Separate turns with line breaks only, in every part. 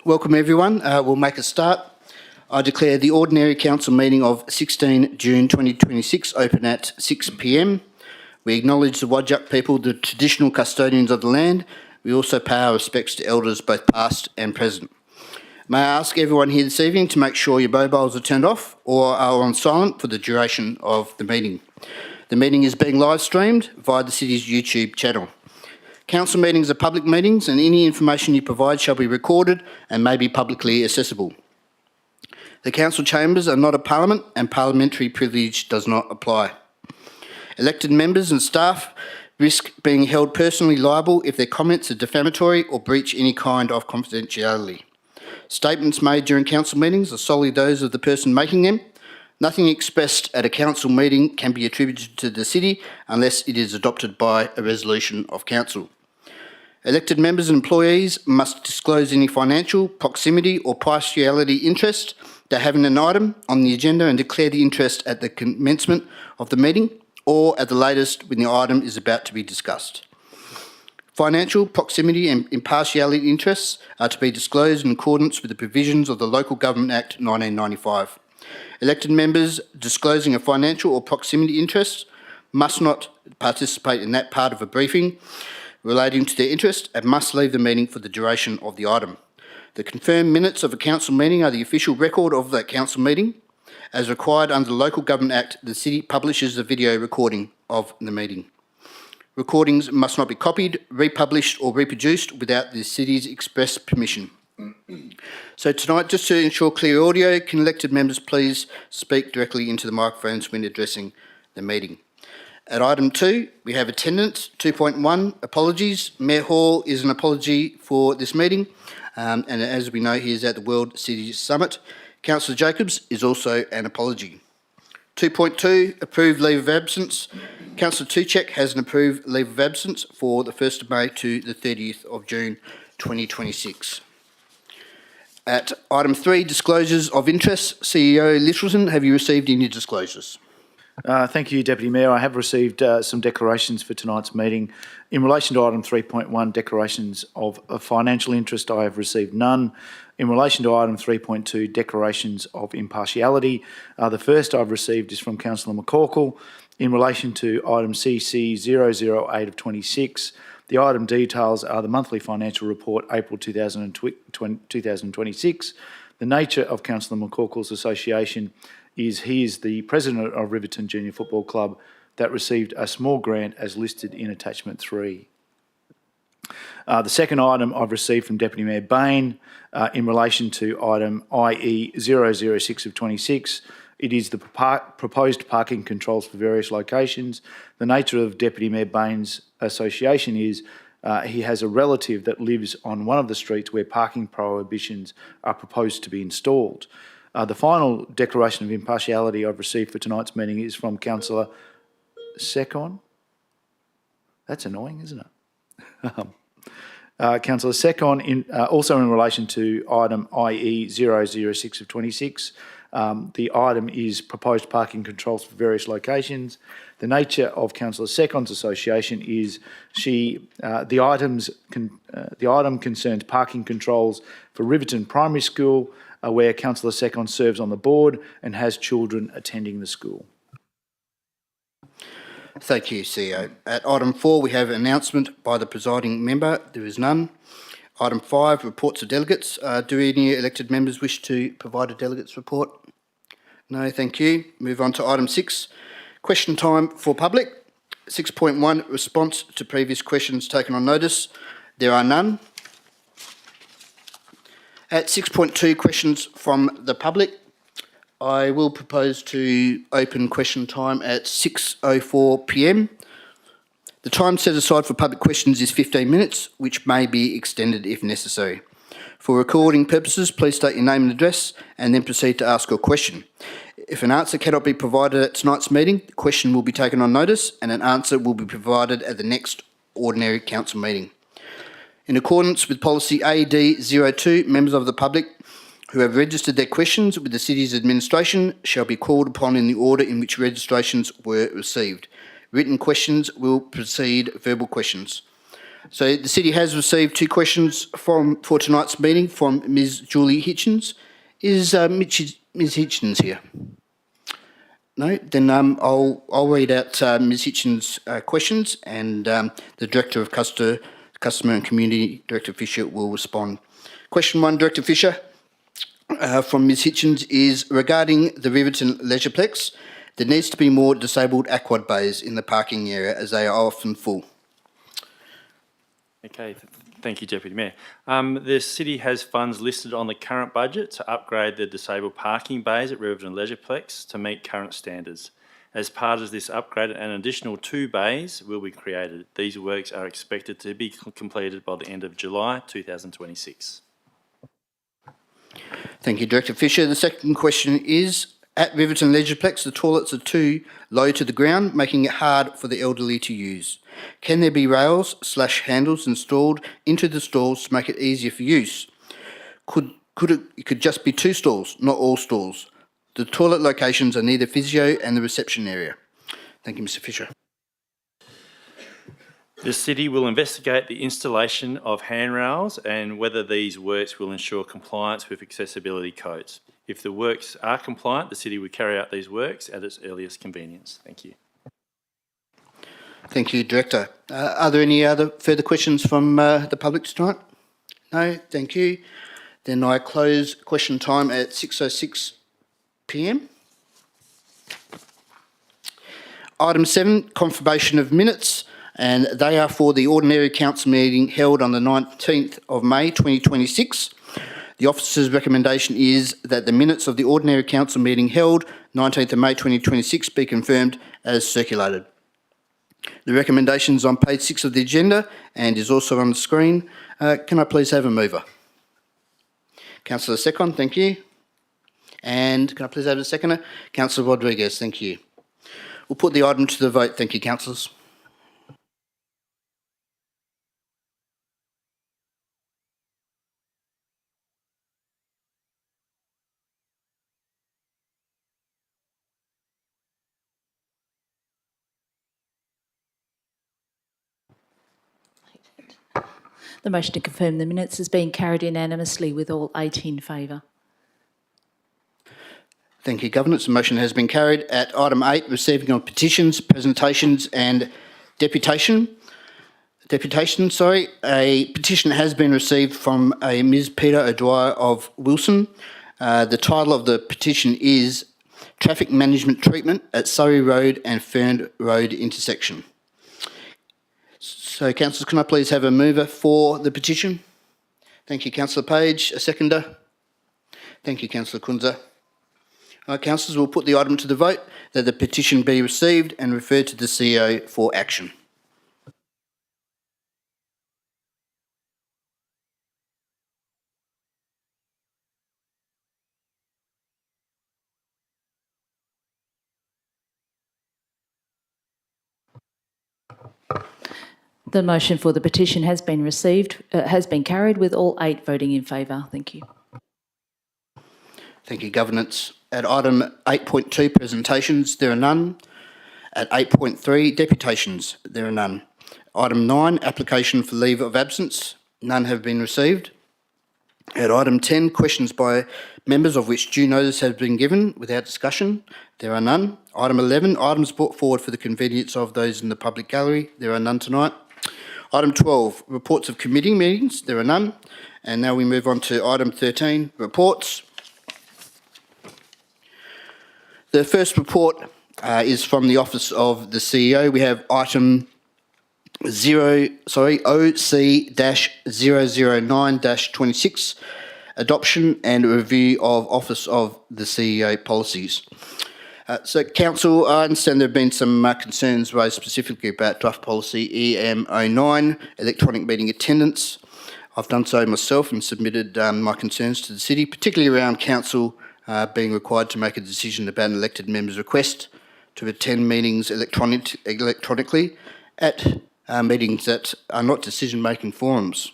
Welcome everyone. We'll make a start. I declare the Ordinary Council meeting of 16 June 2026 open at 6 p.m. We acknowledge the Whadjuk people, the traditional custodians of the land. We also pay our respects to elders both past and present. May I ask everyone here this evening to make sure your mobiles are turned off or are on silent for the duration of the meeting. The meeting is being live streamed via the City's YouTube channel. Council meetings are public meetings and any information you provide shall be recorded and may be publicly accessible. The council chambers are not a parliament and parliamentary privilege does not apply. Elected members and staff risk being held personally liable if their comments are defamatory or breach any kind of confidentiality. Statements made during council meetings are solely those of the person making them. Nothing expressed at a council meeting can be attributed to the city unless it is adopted by a resolution of council. Elected members and employees must disclose any financial, proximity or partiality interest they have in an item on the agenda and declare the interest at the commencement of the meeting or at the latest when the item is about to be discussed. Financial, proximity and impartiality interests are to be disclosed in accordance with the provisions of the Local Government Act 1995. Elected members disclosing a financial or proximity interest must not participate in that part of a briefing relating to their interest and must leave the meeting for the duration of the item. The confirmed minutes of a council meeting are the official record of that council meeting. As required under the Local Government Act, the City publishes a video recording of the meeting. Recordings must not be copied, republished or reproduced without the City's express permission. So tonight, just to ensure clear audio, can elected members please speak directly into the microphones when addressing the meeting. At item 2, we have attendance. 2.1, apologies. Mayor Hall is an apology for this meeting, and as we know, he is at the World Cities Summit. Councillor Jacobs is also an apology. 2.2, approved leave of absence. Councillor Tucek has an approved leave of absence for the 1st of May to the 30th of June 2026. At item 3, disclosures of interest. CEO Littleton, have you received any disclosures?
Thank you, Deputy Mayor. I have received some declarations for tonight's meeting. In relation to item 3.1, declarations of financial interest, I have received none. In relation to item 3.2, declarations of impartiality, the first I've received is from Councillor McCorkell. In relation to item CC-008 of 26, the item details are the monthly financial report, April 2026. The nature of Councillor McCorkell's association is he is the president of Riverton Junior Football Club that received a small grant as listed in attachment 3. The second item I've received from Deputy Mayor Bain in relation to item IE-006 of 26. It is the proposed parking controls for various locations. The nature of Deputy Mayor Bain's association is he has a relative that lives on one of the streets where parking prohibitions are proposed to be installed. The final declaration of impartiality I've received for tonight's meeting is from Councillor Sekhon. That's annoying, isn't it? Councillor Sekhon, also in relation to item IE-006 of 26, the item is proposed parking controls for various locations. The nature of Councillor Sekhon's association is the item concerns parking controls for Riverton Primary School, where Councillor Sekhon serves on the board and has children attending the school.
Thank you, CEO. At item 4, we have an announcement by the presiding member. There is none. Item 5, reports of delegates. Do any elected members wish to provide a delegates report? No, thank you. Move on to item 6, question time for public. 6.1, response to previous questions taken on notice. There are none. At 6.2, questions from the public. I will propose to open question time at 6:04 p.m. The time set aside for public questions is 15 minutes, which may be extended if necessary. For recording purposes, please state your name and address and then proceed to ask your question. If an answer cannot be provided at tonight's meeting, the question will be taken on notice and an answer will be provided at the next ordinary council meeting. In accordance with policy AD02, members of the public who have registered their questions with the City's administration shall be called upon in the order in which registrations were received. Written questions will precede verbal questions. So the City has received 2 questions for tonight's meeting from Ms Julie Hitchens. Is Ms Hitchens here? No? Then I'll read out Ms Hitchens' questions, and the Director of Customer and Community, Director Fisher, will respond. Question 1, Director Fisher, from Ms Hitchens is regarding the Riverton Leisureplex. There needs to be more disabled aquad bays in the parking area as they are often full.
Okay, thank you, Deputy Mayor. The City has funds listed on the current budget to upgrade the disabled parking bays at Riverton Leisureplex to meet current standards. As part of this upgrade, an additional 2 bays will be created. These works are expected to be completed by the end of July 2026.
Thank you, Director Fisher. The second question is, at Riverton Leisureplex, the toilets are too low to the ground, making it hard for the elderly to use. Can there be rails/handles installed into the stalls to make it easier for use? It could just be 2 stalls, not all stalls. The toilet locations are near the physio and the reception area. Thank you, Mr Fisher.
The City will investigate the installation of handrails and whether these works will ensure compliance with accessibility codes. If the works are compliant, the City will carry out these works at its earliest convenience. Thank you.
Thank you, Director. Are there any other further questions from the public tonight? No, thank you. Then I close question time at 6:06 p.m. Item 7, confirmation of minutes, and they are for the ordinary council meeting held on the 19th of May 2026. The officer's recommendation is that the minutes of the ordinary council meeting held 19th of May 2026 be confirmed as circulated. The recommendation is on page 6 of the agenda and is also on the screen. Can I please have a mover? Councillor Sekhon, thank you. And can I please have a seconder? Councillor Rodriguez, thank you. We'll put the item to the vote. Thank you, councillors.
The motion to confirm the minutes has been carried unanimously with all 8 in favour.
Thank you, Governance. The motion has been carried. At item 8, receiving of petitions, presentations and deputation. A petition has been received from a Ms Peter O'Dwyer of Wilson. The title of the petition is Traffic Management Treatment at Surrey Road and Fern Road intersection. So, councillors, can I please have a mover for the petition? Thank you, Councillor Page. A seconder? Thank you, Councillor Kunza. Councillors, we'll put the item to the vote that the petition be received and referred to the CEO for action.
The motion for the petition has been carried with all 8 voting in favour. Thank you.
Thank you, Governance. At item 8.2, presentations, there are none. At 8.3, deputations, there are none. Item 9, application for leave of absence, none have been received. At item 10, questions by members of which due notice has been given without discussion, there are none. Item 11, items brought forward for the convenience of those in the public gallery, there are none tonight. Item 12, reports of committee meetings, there are none. And now we move on to item 13, reports. The first report is from the Office of the CEO. We have item OC-009-26, adoption and review of Office of the CEO policies. So, Council, I understand there have been some concerns raised specifically about draft policy EM09, electronic meeting attendance. I've done so myself and submitted my concerns to the City, particularly around Council being required to make a decision about an elected member's request to attend meetings electronically at meetings that are not decision-making forums.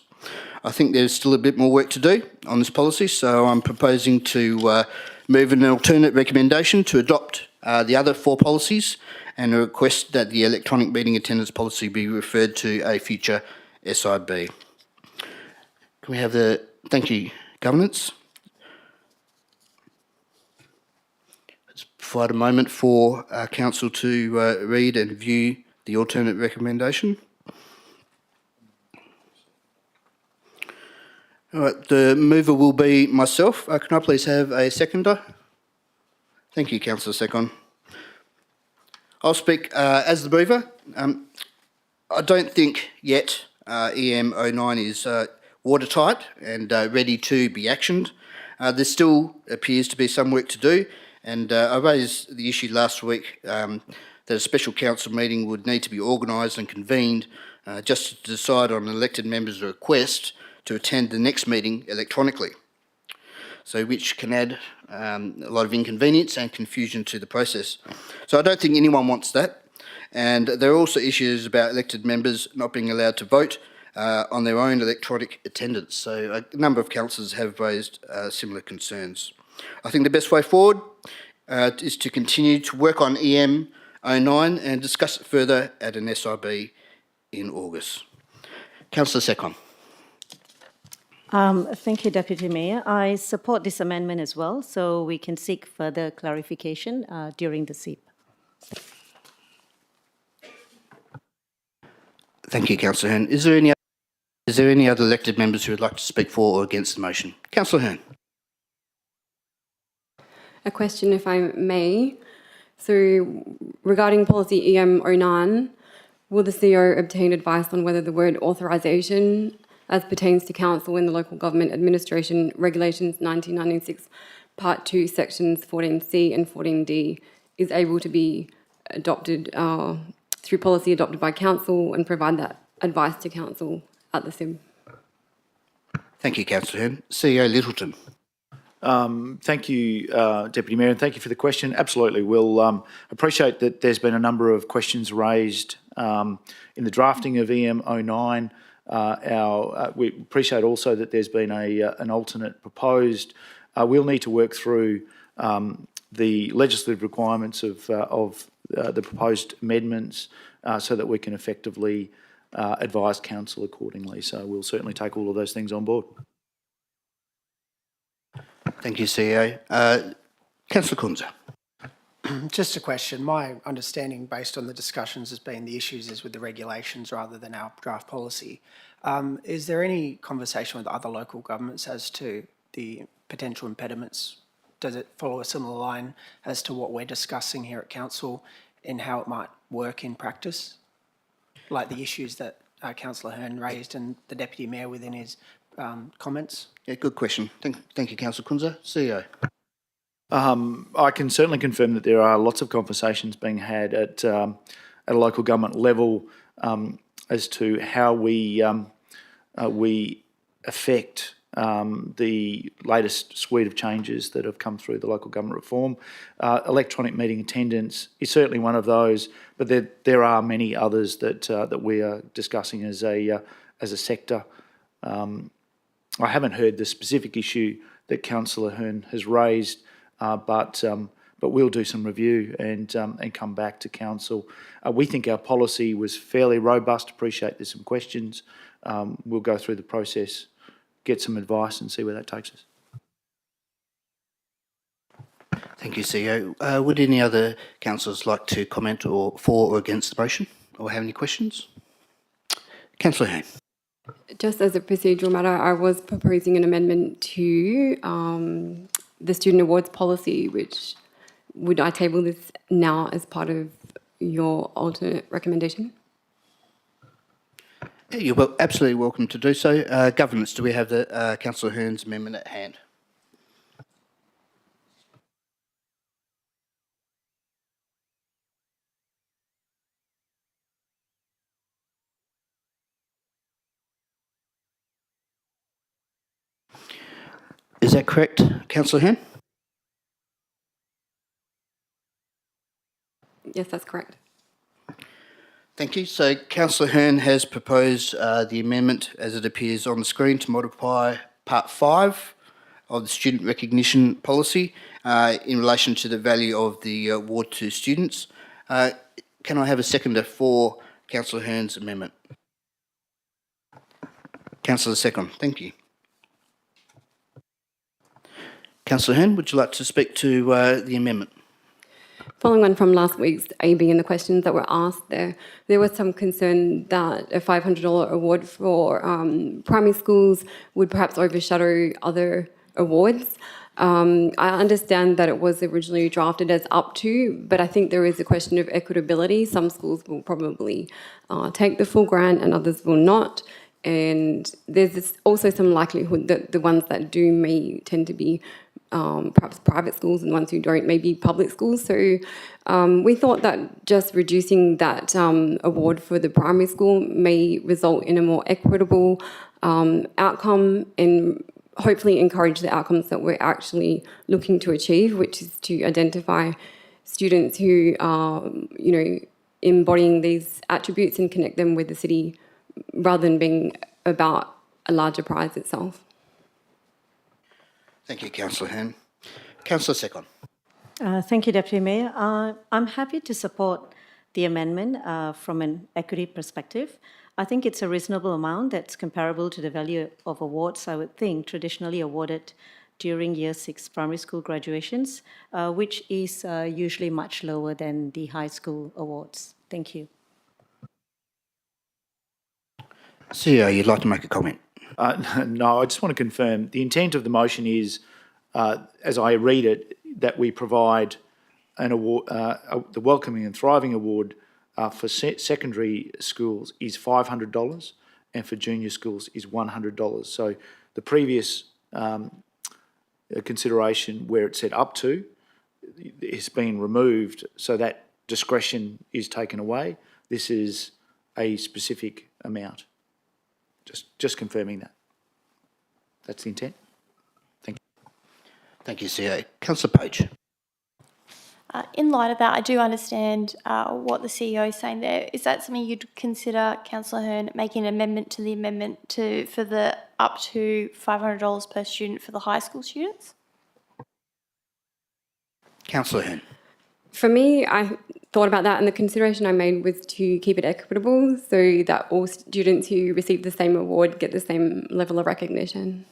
I think there's still a bit more work to do on this policy, so I'm proposing to move an alternate recommendation to adopt the other 4 policies and request that the electronic meeting attendance policy be referred to a future SIB. Can we have the, thank you, governance. Let's provide a moment for council to read and view the alternate recommendation. All right, the mover will be myself. Can I please have a seconder? Thank you, Councillor Sekhon. I'll speak as the mover. I don't think yet EM-09 is watertight and ready to be actioned. There still appears to be some work to do, and I raised the issue last week that a special council meeting would need to be organised and convened just to decide on an elected member's request to attend the next meeting electronically, so which can add a lot of inconvenience and confusion to the process. So I don't think anyone wants that. And there are also issues about elected members not being allowed to vote on their own electronic attendance. So a number of councillors have raised similar concerns. I think the best way forward is to continue to work on EM-09 and discuss it further at an SIB in August. Councillor Sekhon.
Thank you, Deputy Mayor. I support this amendment as well, so we can seek further clarification during the SIB.
Thank you, Councillor Hearn. Is there any other elected members who would like to speak for or against the motion? Councillor Hearn.
A question, if I may. So, regarding policy EM-09, will the CEO obtain advice on whether the word authorisation, as pertains to council in the Local Government Administration Regulations 1996, Part 2, Sections 14C and 14D, is able to be adopted through policy adopted by council and provide that advice to council at the SIB?
Thank you, Councillor Hearn. CEO Littleton.
Thank you, Deputy Mayor, and thank you for the question. Absolutely. We'll appreciate that there's been a number of questions raised in the drafting of EM-09. We appreciate also that there's been an alternate proposed. We'll need to work through the legislative requirements of the proposed amendments so that we can effectively advise council accordingly. So we'll certainly take all of those things on board.
Thank you, CEO. Councillor Kunze.
Just a question. My understanding, based on the discussions, has been the issues is with the regulations rather than our draft policy. Is there any conversation with other local governments as to the potential impediments? Does it follow a similar line as to what we're discussing here at council in how it might work in practice? Like the issues that Councillor Hearn raised and the Deputy Mayor within his comments? Yeah, good question. Thank you, Councillor Kunze. CEO.
I can certainly confirm that there are lots of conversations being had at a local government level as to how we affect the latest suite of changes that have come through the local government reform. Electronic meeting attendance is certainly one of those, but there are many others that we are discussing as a sector. I haven't heard the specific issue that Councillor Hearn has raised, but we'll do some review and come back to council. We think our policy was fairly robust. Appreciate there's some questions. We'll go through the process, get some advice, and see where that takes us.
Thank you, CEO. Would any other councillors like to comment or for or against the motion, or have any questions? Councillor Hearn.
Just as a procedural matter, I was proposing an amendment to the student awards policy, which would I table this now as part of your alternate recommendation?
Yeah, you're absolutely welcome to do so. Governance, do we have the Councillor Hearn's amendment at hand? Is that correct, Councillor Hearn?
Yes, that's correct.
Thank you. So Councillor Hearn has proposed the amendment as it appears on the screen to modify Part 5 of the student recognition policy in relation to the value of the award to students. Can I have a seconder for Councillor Hearn's amendment? Councillor Sekhon, thank you. Councillor Hearn, would you like to speak to the amendment?
Following on from last week's AB and the questions that were asked there was some concern that a $500 award for primary schools would perhaps overshadow other awards. I understand that it was originally drafted as up to, but I think there is a question of equitability. Some schools will probably take the full grant and others will not. And there's also some likelihood that the ones that do may tend to be perhaps private schools, and ones who don't may be public schools. So we thought that just reducing that award for the primary school may result in a more equitable outcome and hopefully encourage the outcomes that we're actually looking to achieve, which is to identify students who are, embodying these attributes and connect them with the city rather than being about a larger prize itself.
Thank you, Councillor Hearn. Councillor Sekhon.
Thank you, Deputy Mayor. I'm happy to support the amendment from an equity perspective. I think it's a reasonable amount that's comparable to the value of awards, I would think, traditionally awarded during Year 6 primary school graduations, which is usually much lower than the high school awards. Thank you.
CEO, you'd like to make a comment?
No, I just want to confirm the intent of the motion is, as I read it, that we provide an award, the Welcoming and Thriving Award for secondary schools is $500 and for junior schools is $100. So the previous consideration where it said up to has been removed, so that discretion is taken away. This is a specific amount. Just confirming that. That's the intent. Thank you.
Thank you, CEO. Councillor Page.
In light of that, I do understand what the CEO is saying there. Is that something you'd consider, Councillor Hearn, making an amendment to the amendment for the up to $500 per student for the high school students?
Councillor Hearn.
For me, I thought about that, and the consideration I made was to keep it equitable so that all students who receive the same award get the same level of recognition.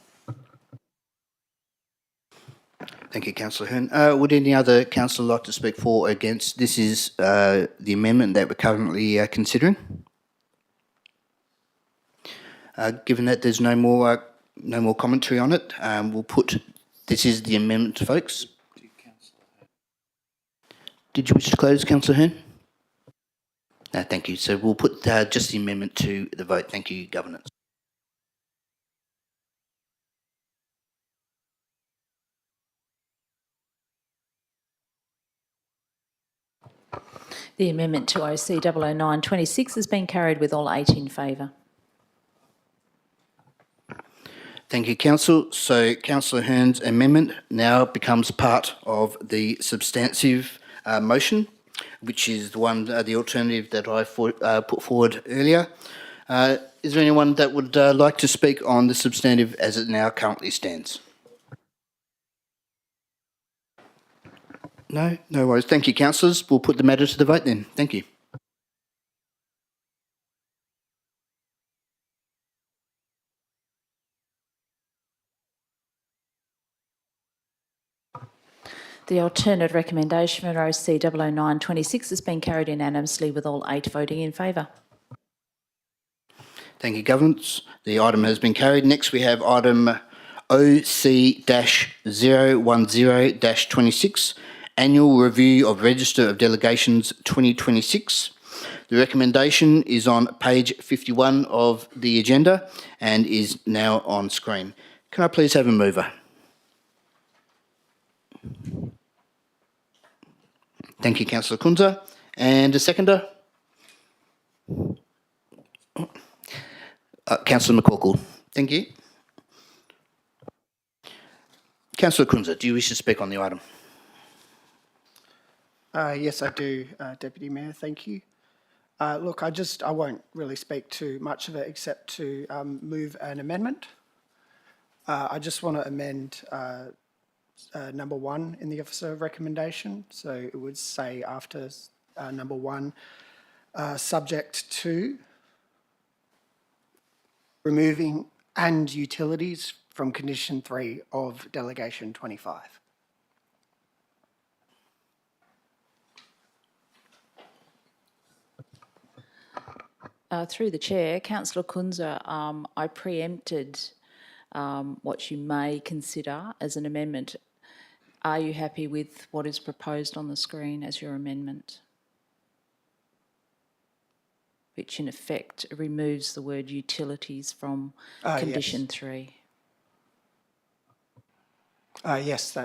Thank you, Councillor Hearn. Would any other councillor like to speak for or against? This is the amendment that we're currently considering. Given that there's no more commentary on it, we'll put this is the amendment, folks. Did you wish to close, Councillor Hearn? No, thank you. So we'll put just the amendment to the vote. Thank you, Governance.
The amendment to OC 009-26 has been carried with all 8 in favour.
Thank you, Council. So Councillor Hearn's amendment now becomes part of the substantive motion, which is the one, the alternative that I put forward earlier. Is there anyone that would like to speak on the substantive as it now currently stands? No? No worries. Thank you, councillors. We'll put the matter to the vote then. Thank you.
The alternate recommendation for OC 009-26 has been carried unanimously with all 8 voting in favour.
Thank you, Governance. The item has been carried. Next, we have item OC-010-26, Annual Review of Register of Delegations 2026. The recommendation is on page 51 of the agenda and is now on screen. Can I please have a mover? Thank you, Councillor Kunza. And a seconder? Councillor McCorkell. Thank you. Councillor Kunza, do you wish to speak on the item?
Yes, I do, Deputy Mayor. Thank you. Look, I won't really speak too much of it except to move an amendment. I just want to amend number 1 in the officer recommendation. So it would say after number 1, subject to removing and utilities from condition 3 of Delegation 25.
Through the chair, Councillor Kunza, I preempted what you may consider as an amendment. Are you happy with what is proposed on the screen as your amendment? Which in effect removes the word utilities from condition 3.
Yes,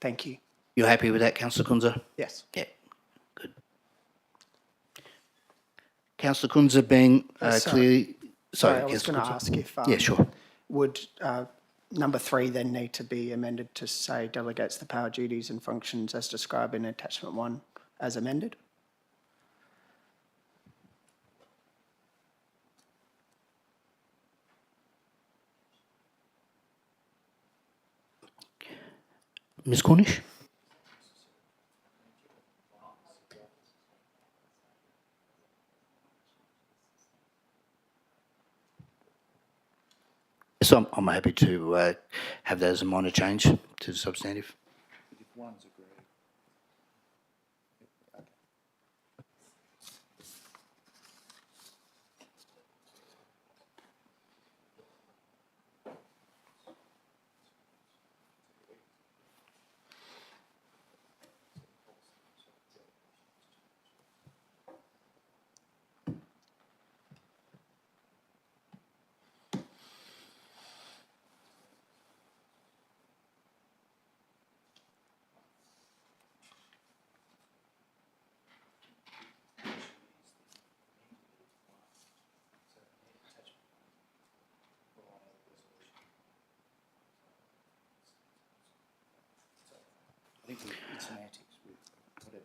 thank you.
You're happy with that, Councillor Kunza?
Yes.
Yeah, good. Councillor Kunza being
Sorry.
clearly...
Sorry, I was
Councillor
going to
Kunza.
ask if
Yeah, sure.
would number 3 then need to be amended to say delegates the power, duties and functions as described in attachment 1 as amended?
Ms Cornish? So I'm happy to have that as a minor change to the substantive.
If one's agreed.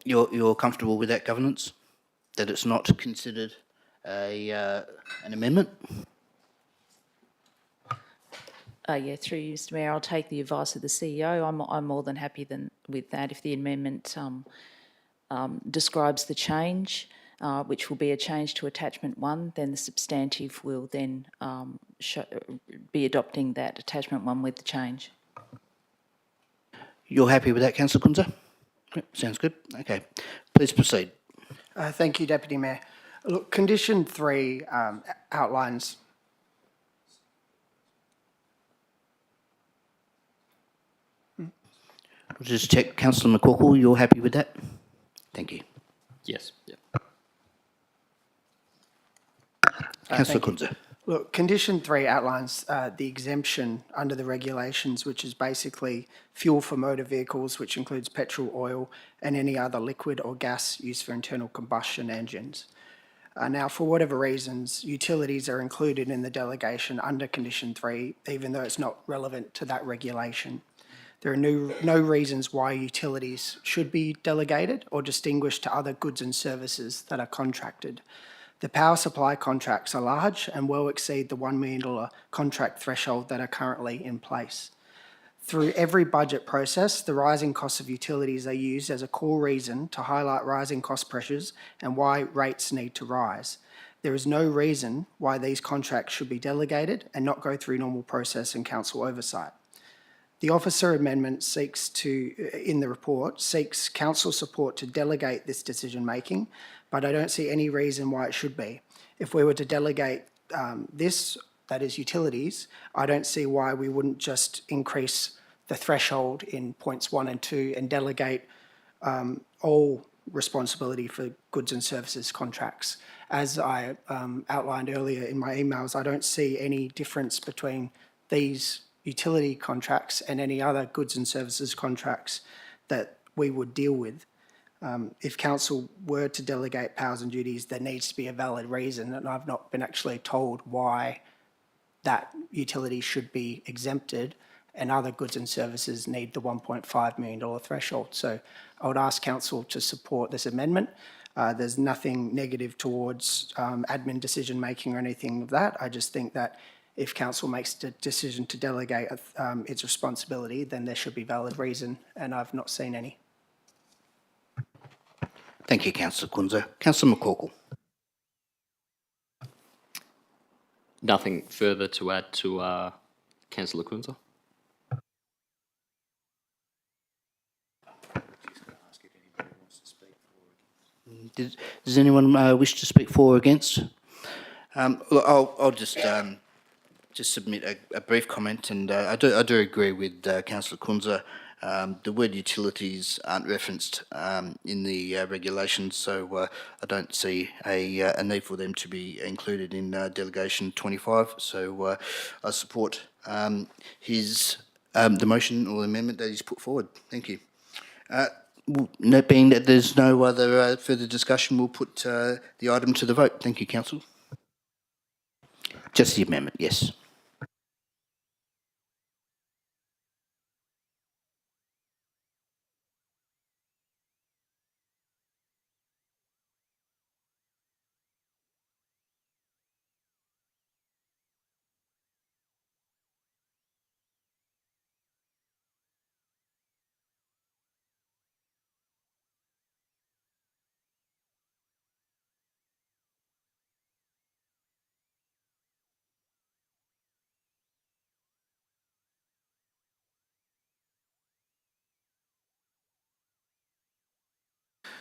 You're comfortable with that governance? That it's not considered an amendment?
Yeah, through you, Mr Mayor, I'll take the advice of the CEO. I'm more than happy with that. If the amendment describes the change, which will be a change to attachment 1, then the substantive will then be adopting that attachment 1 with the change.
You're happy with that, Councillor Kunza? Yep, sounds good. Okay. Please proceed.
Thank you, Deputy Mayor. Look, condition 3 outlines...
We'll just check. Councillor McCorkell, you're happy with that? Thank you.
Yes. Yep.
Councillor
thank you.
Kunza.
Look, condition 3 outlines the exemption under the regulations, which is basically fuel for motor vehicles, which includes petrol, oil, and any other liquid or gas used for internal combustion engines. Now, for whatever reasons, utilities are included in the delegation under condition 3, even though it's not relevant to that regulation. There are no reasons why utilities should be delegated or distinguished to other goods and services that are contracted. The power supply contracts are large and well exceed the $1 million contract threshold that are currently in place. Through every budget process, the rising costs of utilities are used as a core reason to highlight rising cost pressures and why rates need to rise. There is no reason why these contracts should be delegated and not go through normal process and council oversight. The officer amendment in the report, seeks council support to delegate this decision-making, but I don't see any reason why it should be. If we were to delegate this, that is utilities, I don't see why we wouldn't just increase the threshold in points 1 and 2 and delegate all responsibility for goods and services contracts. As I outlined earlier in my emails, I don't see any difference between these utility contracts and any other goods and services contracts that we would deal with. If council were to delegate powers and duties, there needs to be a valid reason, and I've not been actually told why that utility should be exempted and other goods and services need the $1.5 million threshold. So I would ask council to support this amendment. There's nothing negative towards admin decision making or anything of that. I just think that if council makes the decision to delegate its responsibility, then there should be valid reason, and I've not seen any.
Thank you, Councillor Kunza. Councillor McCorkell.
Nothing further to add to Councillor Kunzer.
Does anyone wish to speak for or against? Look, I'll just submit a brief comment, and I do agree with Councillor Kunzer. The word utilities aren't referenced in the regulations, so I don't see a need for them to be included in Delegation 25. So I support the motion or the amendment that he's put forward. Thank you. Note being that there's no other further discussion, we'll put the item to the vote. Thank you, Council. Just the amendment, yes.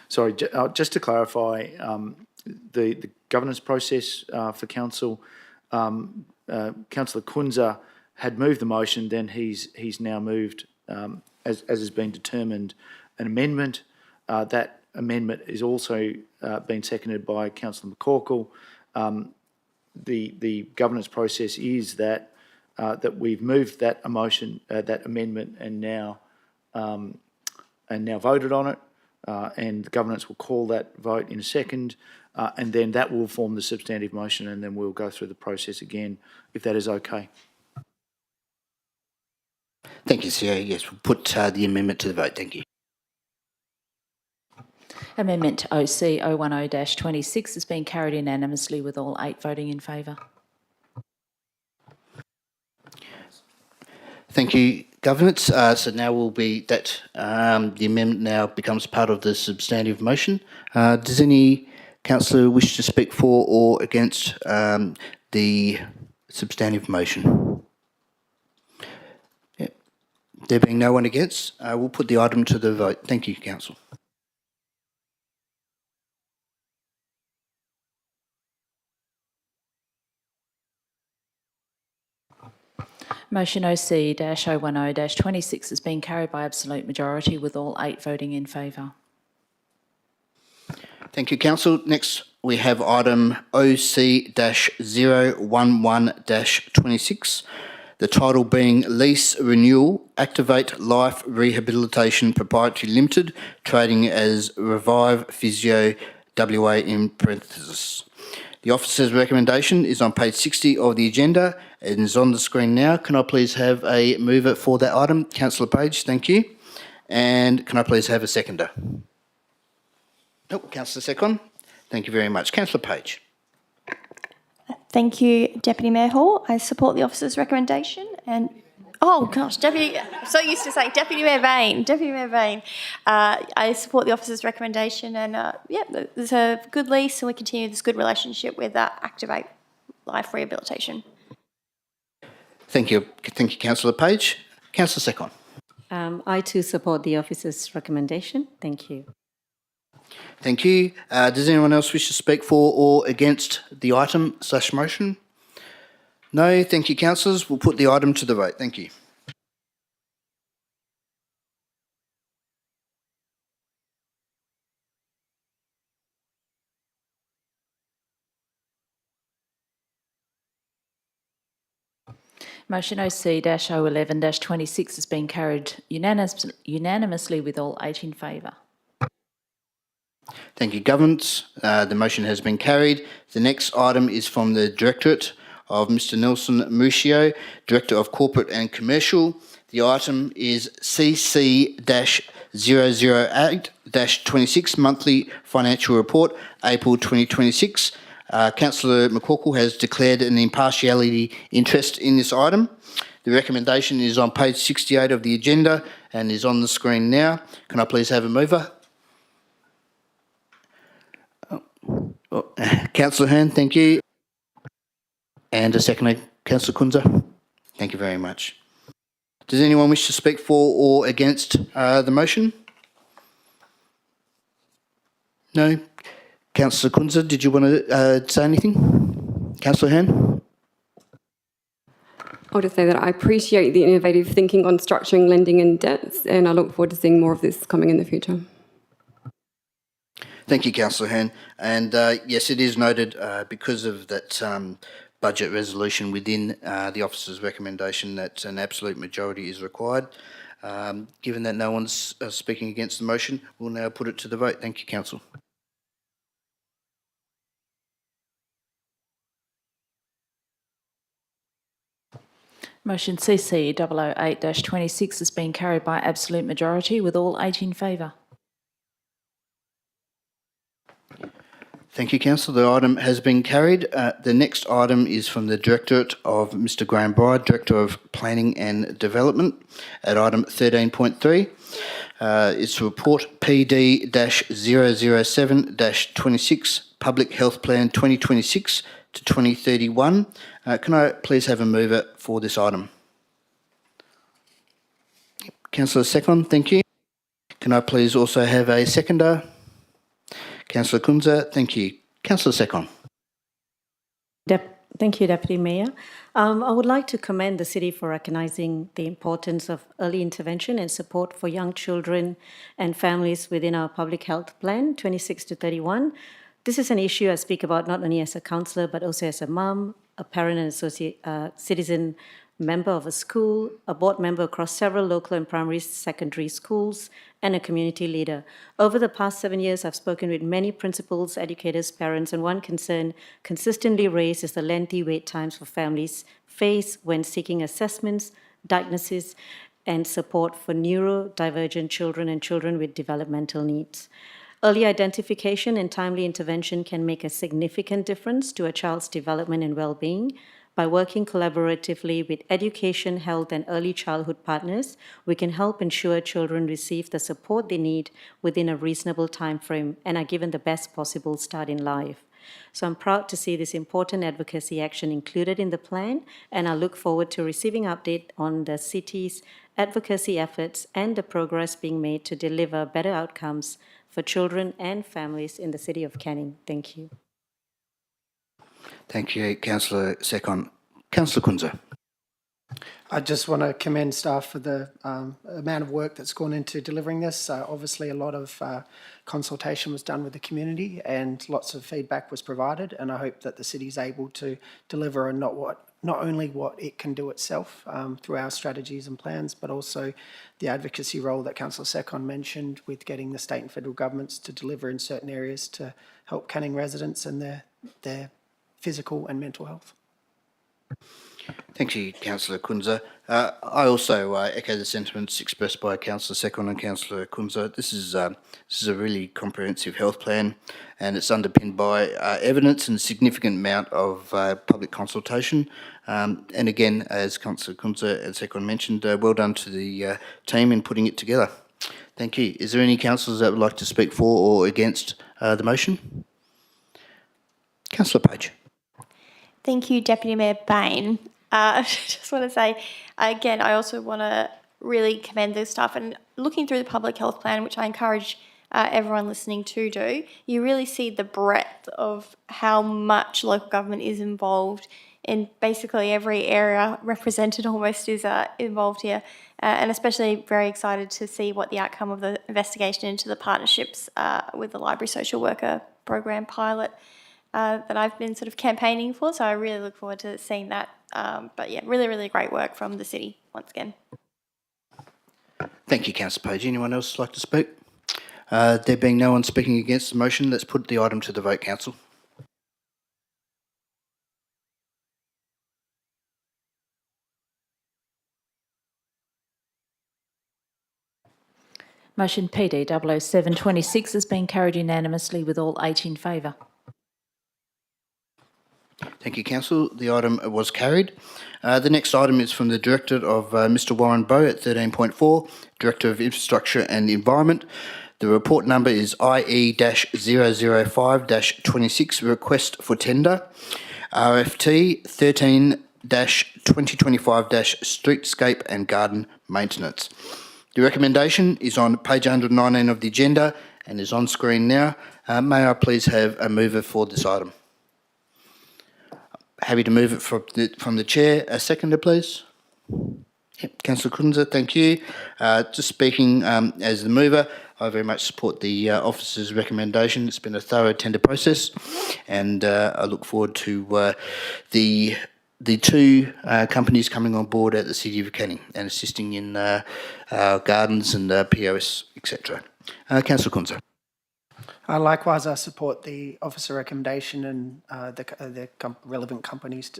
Sorry, just to clarify, the governance process for council, Councillor Kunzer had moved the motion, then he's now moved, as has been determined, an amendment. That amendment is also been seconded by Councillor McCorkell. The governance process is that we've moved that amendment, and now voted on it. And the governance will call that vote in a second, and then that will form the substantive motion, and then we'll go through the process again, if that is okay.
Thank you, CEO. Yes, we'll put the amendment to the vote. Thank you.
Amendment OC 010-26 has been carried unanimously with all 8 voting in favour.
Thank you, Governance. So now will be that the amendment now becomes part of the substantive motion. Does any councillor wish to speak for or against the substantive motion? Yep. There being no one against, we'll put the item to the vote. Thank you, Council.
Motion OC-010-26 has been carried by absolute majority with all 8 voting in favour.
Thank you, Council. Next, we have item OC-011-26, the title being Lease, Renewal, Activate Life Rehabilitation Proprietary Limited, trading as Revive Physio WA in parenthesis. The officer's recommendation is on page 60 of the agenda and is on the screen now. Can I please have a mover for that item? Councillor Page, thank you. And can I please have a seconder? Oh, Councillor Sekhon. Thank you very much. Councillor Page.
Thank you, Deputy Mayor Hall. I support the officer's recommendation and... Oh, gosh, Deputy... I'm so used to saying Deputy Mayor Bain. Deputy Mayor Bain. I support the officer's recommendation and, yeah, there's a good lease and we continue this good relationship with Activate Life Rehabilitation.
Thank you. Thank you, Councillor Page. Councillor Sekhon.
I too support the officer's recommendation. Thank you.
Thank you. Does anyone else wish to speak for or against the item / motion? No. Thank you, councillors. We'll put the item to the vote. Thank you.
Motion OC-011-26 has been carried unanimously with all 8 in favour.
Thank you, Governance. The motion has been carried. The next item is from the Directorate of Mr Nelson Muccio, Director of Corporate and Commercial. The item is CC-008-26 Monthly Financial Report, April 2026. Councillor McCorkell has declared an impartiality interest in this item. The recommendation is on page 68 of the agenda and is on the screen now. Can I please have a mover? Councillor Hearn, thank you. And a second, Councillor Kunza. Thank you very much. Does anyone wish to speak for or against the motion? No? Councillor Kunza, did you want to say anything? Councillor Hern?
I'll just say that I appreciate the innovative thinking on structuring lending and debts, and I look forward to seeing more of this coming in the future.
Thank you, Councillor Hern. And yes, it is noted because of that budget resolution within the officer's recommendation that an absolute majority is required. Given that no one's speaking against the motion, we'll now put it to the vote. Thank you, Council.
Motion CC 008-26 has been carried by absolute majority with all 8 in favour.
Thank you, Council. The item has been carried. The next item is from the Directorate of Mr Graham Bride, Director of Planning and Development, at item 13.3. It's report PD-007-26, Public Health Plan 2026 to 2031. Can I please have a mover for this item? Councillor Sekhon, thank you. Can I please also have a seconder? Councillor Kunza, thank you. Councillor Sekhon.
Thank you, Deputy Mayor. I would like to commend the City for recognising the importance of early intervention and support for young children and families within our Public Health Plan 26 to 31. This is an issue I speak about not only as a councillor but also as a mum, a parent and citizen member of a school, a board member across several local and primary secondary schools, and a community leader. Over the past 7 years, I've spoken with many principals, educators, parents, and one concern consistently raised is the lengthy wait times for families face when seeking assessments, diagnosis, and support for neurodivergent children and children with developmental needs. Early identification and timely intervention can make a significant difference to a child's development and well-being. By working collaboratively with education, health, and early childhood partners, we can help ensure children receive the support they need within a reasonable time frame and are given the best possible start in life. So I'm proud to see this important advocacy action included in the plan, and I look forward to receiving update on the city's advocacy efforts and the progress being made to deliver better outcomes for children and families in the City of Canning. Thank you.
Thank you, Councillor Sekhon. Councillor Kunza.
I just want to commend staff for the amount of work that's gone into delivering this. Obviously, a lot of consultation was done with the community and lots of feedback was provided, and I hope that the city is able to deliver on not only what it can do itself through our strategies and plans, but also the advocacy role that Councillor Sekhon mentioned with getting the state and federal governments to deliver in certain areas to help Canning residents and their physical and mental health.
Thank you, Councillor Kunza. I also echo the sentiments expressed by Councillor Sekhon and Councillor Kunza. This is a really comprehensive health plan, and it's underpinned by evidence and a significant amount of public consultation. And again, as Councillor Kunza and Sekhon mentioned, well done to the team in putting it together. Thank you. Is there any councillors that would like to speak for or against the motion? Councillor Page.
Thank you, Deputy Mayor Bain. I just want to say, again, I also want to really commend the staff. And looking through the public health plan, which I encourage everyone listening to do, you really see the breadth of how much local government is involved in basically every area represented almost is involved here. And especially very excited to see what the outcome of the investigation into the partnerships with the library social worker program pilot that I've been sort of campaigning for. So I really look forward to seeing that. But yeah, really, really great work from the city once again.
Thank you, Councillor Page. Anyone else like to speak? There being no one speaking against the motion, let's put the item to the vote, Council.
Motion PD 007-26 has been carried unanimously with all 8 in favour.
Thank you, Council. The item was carried. The next item is from the Directorate of Mr Warren Bowe at 13.4, Director of Infrastructure and Environment. The report number is IE-005-26, request for tender. RFT 13-2025-Streetscape and Garden Maintenance. The recommendation is on page 119 of the agenda and is on screen now. May I please have a mover for this item? Happy to move it from the chair. A seconder, please. Yep, Councillor Kunza, thank you. Just speaking as the mover, I very much support the officer's recommendation. It's been a thorough tender process, and I look forward to the two companies coming on board at the City of Canning and assisting in gardens and POS, etc. Councillor Kunza.
Likewise, I support the officer recommendation and the relevant companies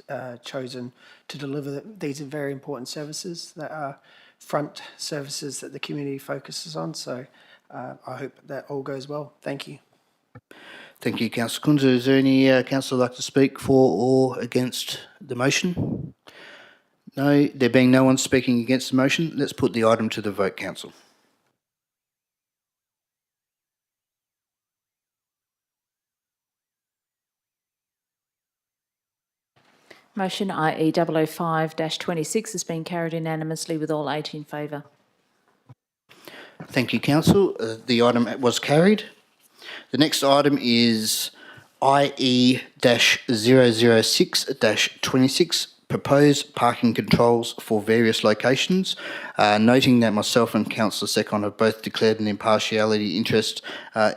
chosen to deliver these very important services that are front services that the community focuses on. So I hope that all goes well. Thank you.
Thank you, Councillor Kunza. Is there any councillor like to speak for or against the motion? No, there being no one speaking against the motion, let's put the item to the vote, Council.
Motion IE 005-26 has been carried unanimously with all 8 in favour.
Thank you, Council. The item was carried. The next item is IE-006-26, proposed parking controls for various locations, noting that myself and Councillor Sekhon have both declared an impartiality interest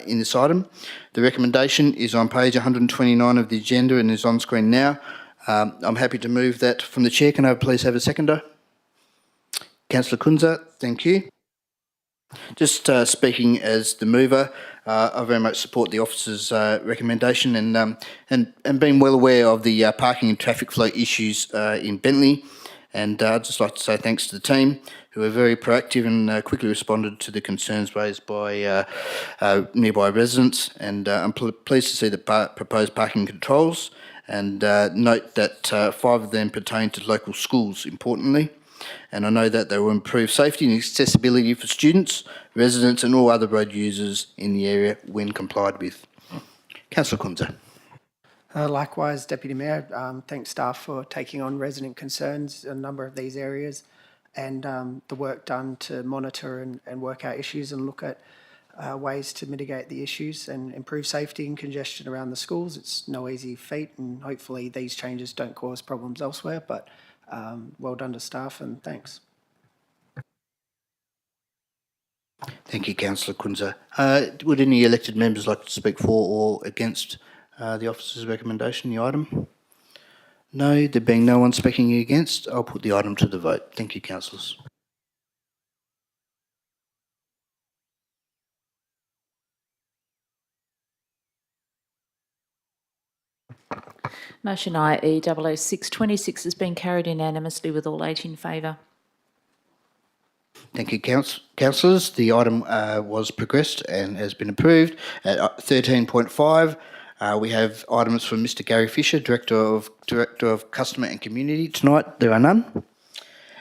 in this item. The recommendation is on page 129 of the agenda and is on screen now. I'm happy to move that from the chair. Can I please have a seconder? Councillor Kunza, thank you. Just speaking as the mover, I very much support the officer's recommendation and being well aware of the parking and traffic flow issues in Bentley. And I'd just like to say thanks to the team who were very proactive and quickly responded to the concerns raised by nearby residents. And I'm pleased to see the proposed parking controls and note that 5 of them pertain to local schools, importantly. And I know that they will improve safety and accessibility for students, residents and all other road users in the area when complied with. Councillor Kunza.
Likewise, Deputy Mayor, thanks staff for taking on resident concerns in a number of these areas and the work done to monitor and work out issues and look at ways to mitigate the issues and improve safety and congestion around the schools. It's no easy feat, and hopefully these changes don't cause problems elsewhere, but well done to staff and thanks.
Thank you, Councillor Kunza. Would any elected members like to speak for or against the officer's recommendation, the item? No, there being no one speaking against, I'll put the item to the vote. Thank you, councillors.
Motion IE 006-26 has been carried unanimously with all 8 in favour.
Thank you, councillors. The item was progressed and has been approved. At 13.5, we have items from Mr. Gary Fisher, Director of Customer and Community. Tonight, there are none.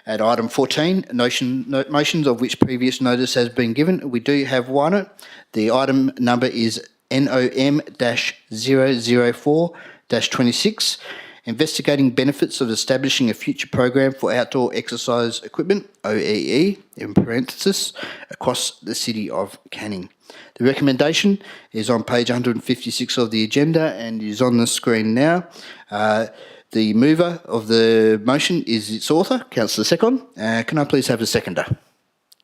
At item 14, motions of which previous notice has been given. We do have one. The item number is NOM-004-26, Investigating Benefits of Establishing a Future Program for Outdoor Exercise Equipment, OEE, in parenthesis, across the City of Canning. The recommendation is on page 156 of the agenda and is on the screen now. The mover of the motion is its author, Councillor Sekhon. Can I please have a seconder?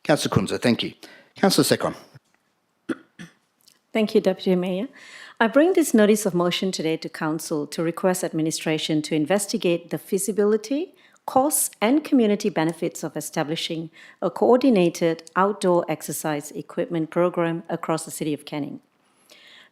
Councillor Kunza, thank you. Councillor Sekhon.
Thank you, Deputy Mayor. I bring this notice of motion today to Council to request administration to investigate the feasibility, costs and community benefits of establishing a coordinated outdoor exercise equipment program across the City of Canning.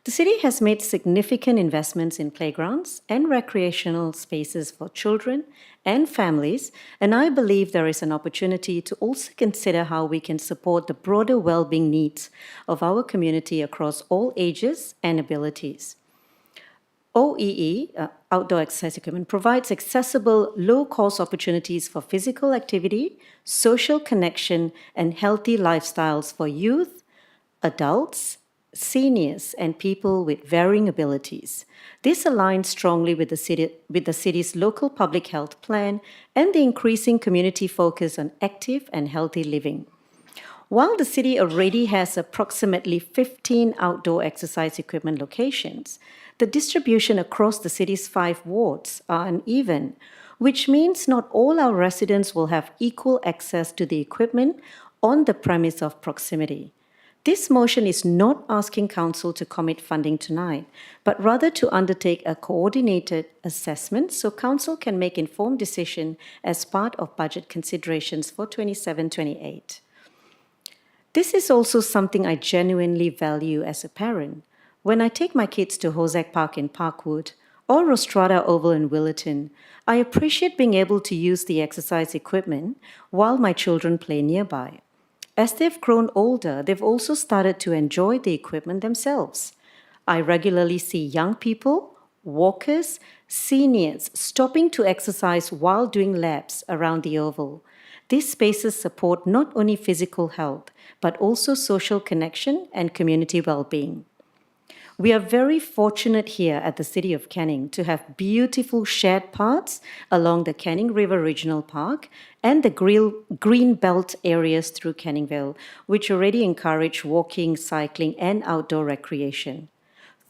The City has made significant investments in playgrounds and recreational spaces for children and families, and I believe there is an opportunity to also consider how we can support the broader well-being needs of our community across all ages and abilities. OEE, outdoor exercise equipment, provides accessible, low-cost opportunities for physical activity, social connection, and healthy lifestyles for youth, adults, seniors, and people with varying abilities. This aligns strongly with the city's local public health plan and the increasing community focus on active and healthy living. While the city already has approximately 15 outdoor exercise equipment locations, the distribution across the city's 5 wards are uneven, which means not all our residents will have equal access to the equipment on the premise of proximity. This motion is not asking Council to commit funding tonight, but rather to undertake a coordinated assessment so Council can make informed decision as part of budget considerations for 27-28. This is also something I genuinely value as a parent. When I take my kids to Hosek Park in Parkwood or Rostrada Oval in Willerton, I appreciate being able to use the exercise equipment while my children play nearby. As they've grown older, they've also started to enjoy the equipment themselves. I regularly see young people, walkers, seniors stopping to exercise while doing laps around the oval. These spaces support not only physical health, but also social connection and community well-being. We are very fortunate here at the City of Canning to have beautiful shared paths along the Canning River Regional Park and the green belt areas through Canning Vale, which already encourage walking, cycling, and outdoor recreation.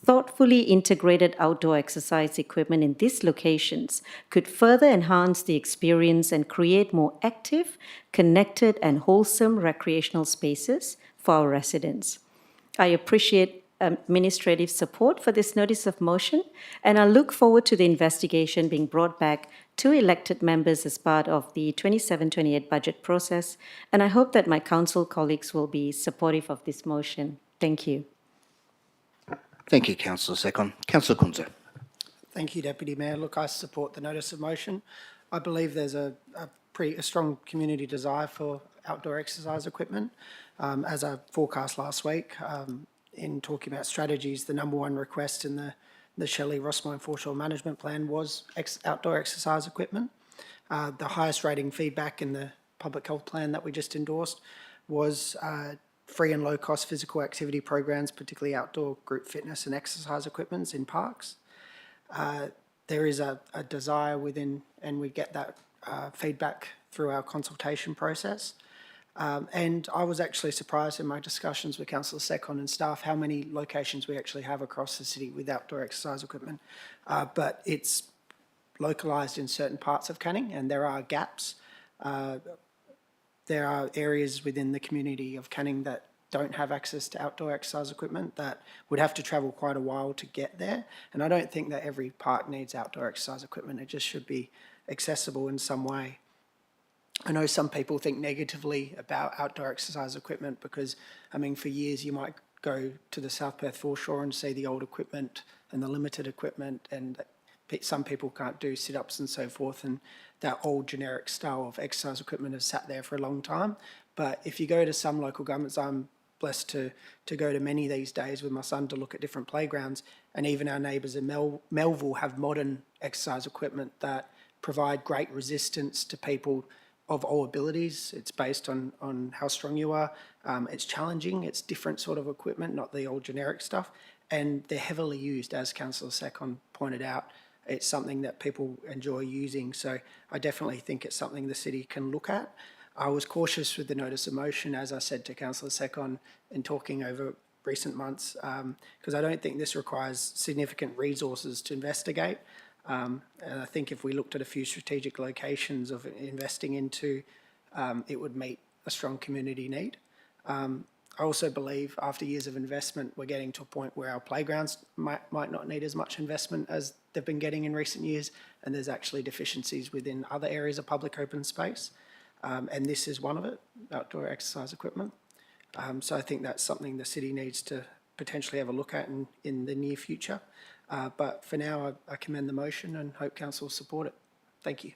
Thoughtfully integrated outdoor exercise equipment in these locations could further enhance the experience and create more active, connected, and wholesome recreational spaces for our residents. I appreciate administrative support for this notice of motion, and I look forward to the investigation being brought back to elected members as part of the 27-28 budget process, and I hope that my council colleagues will be supportive of this motion. Thank you.
Thank you, Councillor Sekhon. Councillor Kunze.
Thank you, Deputy Mayor. Look, I support the notice of motion. I believe there's a strong community desire for outdoor exercise equipment. As I forecast last week, in talking about strategies, the number one request in the Shelley Rossmore Foreshore Management Plan was outdoor exercise equipment. The highest rating feedback in the public health plan that we just endorsed was free and low-cost physical activity programs, particularly outdoor group fitness and exercise equipments in parks. There is a desire within, and we get that feedback through our consultation process. And I was actually surprised in my discussions with Councillor Sekhon and staff how many locations we actually have across the city with outdoor exercise equipment. But it's localised in certain parts of Canning, and there are gaps. There are areas within the community of Canning that don't have access to outdoor exercise equipment that would have to travel quite a while to get there. And I don't think that every park needs outdoor exercise equipment. It just should be accessible in some way. I know some people think negatively about outdoor exercise equipment because, I mean, for years you might go to the South Perth foreshore and see the old equipment and the limited equipment, and some people can't do sit-ups and so forth, and that old generic style of exercise equipment has sat there for a long time. But if you go to some local governments, I'm blessed to go to many these days with my son to look at different playgrounds, and even our neighbours in Melville have modern exercise equipment that provide great resistance to people of all abilities. It's based on how strong you are. It's challenging. It's different sort of equipment, not the old generic stuff. And they're heavily used, as Councillor Sekhon pointed out. It's something that people enjoy using. So I definitely think it's something the city can look at. I was cautious with the notice of motion, as I said to Councillor Sekhon in talking over recent months, because I don't think this requires significant resources to investigate. And I think if we looked at a few strategic locations of investing into, it would meet a strong community need. I also believe after years of investment, we're getting to a point where our playgrounds might not need as much investment as they've been getting in recent years, and there's actually deficiencies within other areas of public open space. And this is one of it, outdoor exercise equipment. So I think that's something the city needs to potentially have a look at in the near future. But for now, I commend the motion and hope council will support it. Thank you.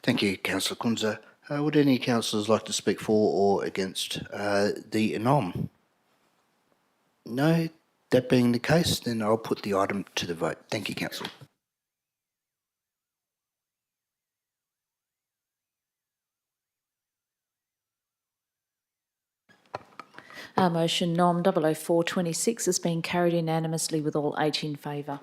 Thank you, Councillor Kunze. Would any councillors like to speak for or against the NOM? No? That being the case, then I'll put the item to the vote. Thank you, Councillor.
Motion NOM-004-26 has been carried unanimously with all 8 in favour.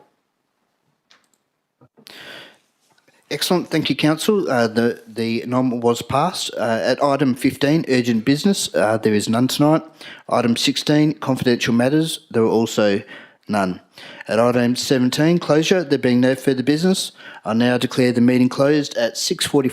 Excellent, thank you, Council. The NOM was passed. At item 15, urgent business, there is none tonight. Item 16, confidential matters, there are also none. At item 17, closure, there being no further business, I now declare the meeting closed at 6:45.